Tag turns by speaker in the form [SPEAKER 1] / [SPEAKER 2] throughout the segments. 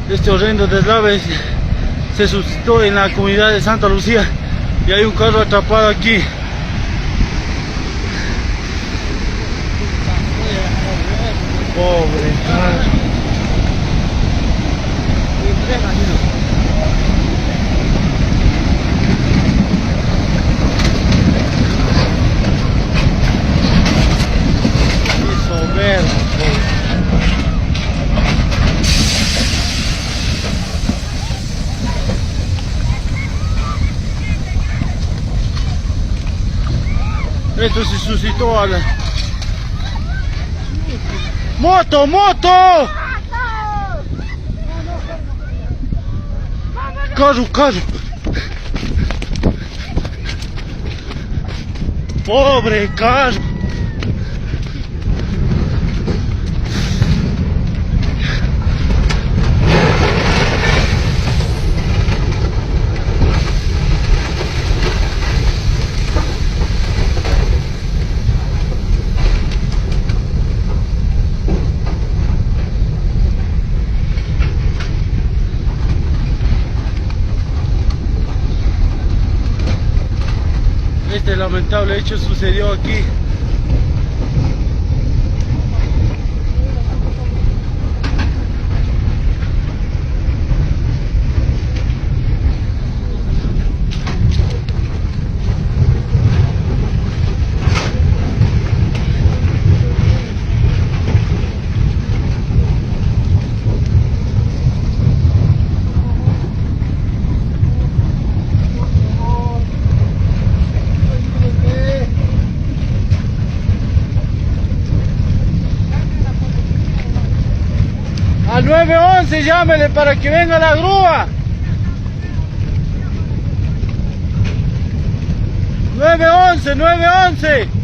[SPEAKER 1] Este horrendo deslave se suscitó en la comunidad de Santa Lucía y hay un carro atrapado aquí. Pobre carro. Esto se suscitó a la... ¡Moto, moto! Carro, carro. Pobre carro. Este lamentable hecho sucedió aquí. Al 911 llámele para que venga la grúa. 911, 911.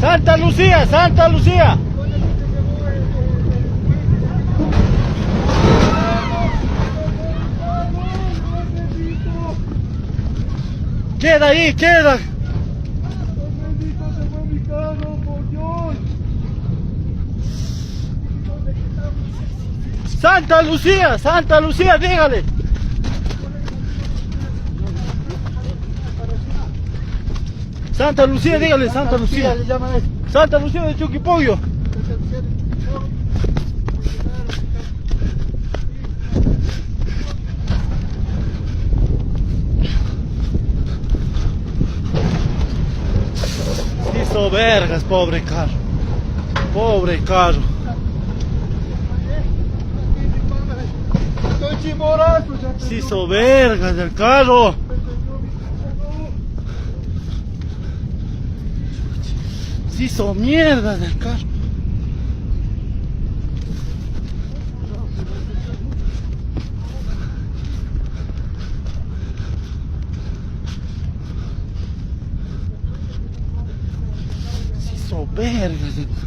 [SPEAKER 1] Santa Lucía, Santa Lucía. Queda ahí, queda. Santa Lucía, dígale. Santa Lucía, dígale, Santa Lucía. Santa Lucía de Chuquipollo. Hizo vergas, pobre carro. Pobre carro. Se hizo vergas del carro. Se hizo mierda del carro. Se hizo vergas del carro.